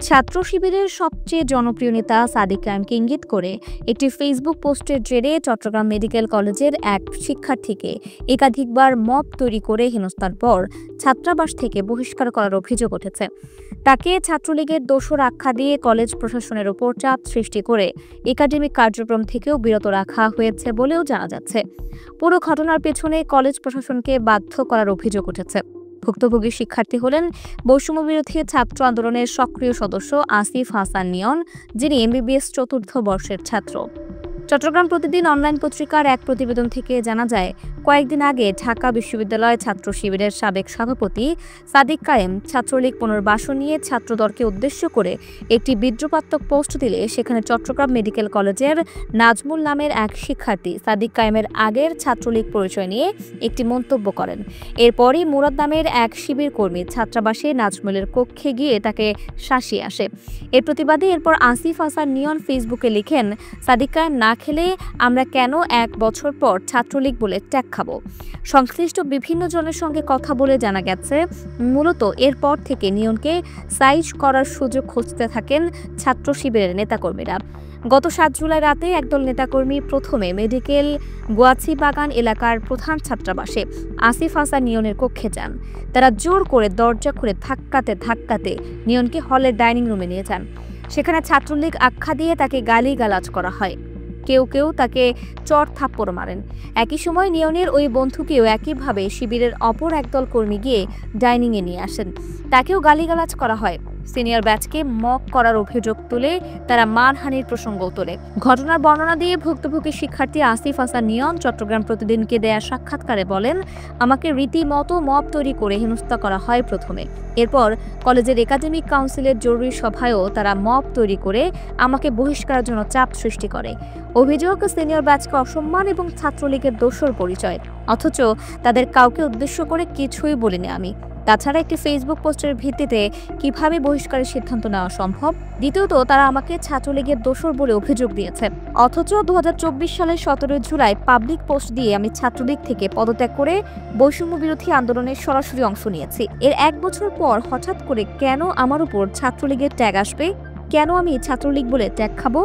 ছাত্র শিবিরের সবচেয়ে জনপ্রিয় নেতা সাদিক কায়েমকে ইঙ্গিত করে একটি ফেসবুক পোস্টের জেরে চট্টগ্রাম মেডিকেল কলেজের এক শিক্ষার্থীকে একাধিকবার মব তৈরি করে হেনস্থার পর ছাত্রাবাস থেকে বহিষ্কার করার অভিযোগ উঠেছে। তাকে ছাত্রলীগের দোসর আখ্যা দিয়ে কলেজ প্রশাসনের ওপর চাপ সৃষ্টি করে একাডেমিক কার্যক্রম থেকেও বিরত রাখা হয়েছে বলেও জানা যাচ্ছে। পুরো ঘটনার পেছনে কলেজ প্রশাসনকে বাধ্য করার অভিযোগ উঠেছে। ভুক্তভোগী শিক্ষার্থী হলেন বৈষম্যবিরোধী ছাত্র আন্দোলনের সক্রিয় সদস্য আসিফ হাসান নিয়ন, যিনি এমবিবিএস চতুর্থ বর্ষের ছাত্র। চট্টগ্রাম প্রতিদিন অনলাইন পত্রিকার এক প্রতিবেদন থেকে জানা যায়, কয়েকদিন আগে ঢাকা বিশ্ববিদ্যালয় ছাত্র শিবিরের সাবেক সভাপতি সাদিক কায়েম ছাত্রলীগ পুনর্বাসন নিয়ে ছাত্রদলকে উদ্দেশ্য করে একটি বিদ্রুপাত্মক পোস্ট দিলে সেখানে চট্টগ্রাম মেডিকেল কলেজের নাজমুল নামের এক শিক্ষার্থী সাদিক কায়েমের আগের ছাত্রলীগ পরিচয় নিয়ে একটি মন্তব্য করেন। এরপরই মুরাদ নামের এক শিবির কর্মী ছাত্রাবাসে নাজমুলের কক্ষে গিয়ে তাকে শাসিয়ে আসে। এর প্রতিবাদে এরপর আসিফ হাসান নিয়ন ফেসবুকে লিখেন, সাদিক কায়েম না খেলে আমরা কেন 1 বছর পর ছাত্রলীগ বলে ট্যাগ খাবো। সংশ্লিষ্ট বিভিন্ন জনের সঙ্গে কথা বলে জানা গেছে, মূলত এরপর থেকে নিয়নকে সাইজ করার সুযোগ খুঁজতে থাকেন ছাত্র শিবিরের নেতাকর্মীরা। গত 7 জুলাই রাতে একদল নেতাকর্মী প্রথমে মেডিকেল গোয়াচিবাগান এলাকার প্রধান ছাত্রাবাসে আসিফ হাসান নিয়নের কক্ষে যান। তারা জোর করে দরজা খুলে ধাক্কাতে নিয়নকে হলের ডাইনিং রুমে নিয়ে যান। সেখানে ছাত্রলীগ আখ্যা দিয়ে তাকে গালিগালাজ করা হয়। কেউ তাকে চড় থাপ্পড় মারেন। একই সময় নিয়নের ওই বন্ধুকেও একইভাবে শিবিরের অপর একদল কর্মী গিয়ে ডাইনিংয়ে নিয়ে আসেন। তাকেও গালিগালাজ করা হয়। সিনিয়র ব্যাচকে মক করার অভিযোগ তুলে তারা মানহানির প্রসঙ্গও তোলে। ঘটনার বর্ণনা দিয়ে ভুক্তভোগী শিক্ষার্থী আসিফ হাসান নিয়ন চট্টগ্রাম প্রতিদিনকে দেয়া সাক্ষাৎকারে বলেন, আমাকে রীতিমতো মব তৈরি করে হেনস্থা করা হয় প্রথমে। এরপর কলেজের একাডেমিক কাউন্সিলের জরুরি সভায়ও তারা মব তৈরি করে আমাকে বহিষ্কারের জন্য চাপ সৃষ্টি করে। অভিযোগ, সিনিয়র ব্যাচকে অসম্মান এবং ছাত্রলীগের দোসর পরিচয়, অথচ তাদের কাউকে উদ্দেশ্য করে কিছুই বলিনি আমি। তাছাড়া একটি ফেসবুক পোস্টের ভিত্তিতে কিভাবে বহিষ্কারের সিদ্ধান্ত নেওয়া সম্ভব? দ্বিতীয়ত, তারা আমাকে ছাত্রলীগের দোসর বলে অভিযোগ দিয়েছে, অথচ 2024 সালের 17 জুলাই পাবলিক পোস্ট দিয়ে আমি ছাত্রলীগ থেকে পদত্যাগ করে বৈষম্য বিরোধী আন্দোলনের সরাসরি অংশ নিয়েছি। এর 1 বছর পর হঠাৎ করে কেন আমার উপর ছাত্রলীগের ট্যাগ আসবে? কেন আমি ছাত্রলীগ বলে ট্যাগ খাবো?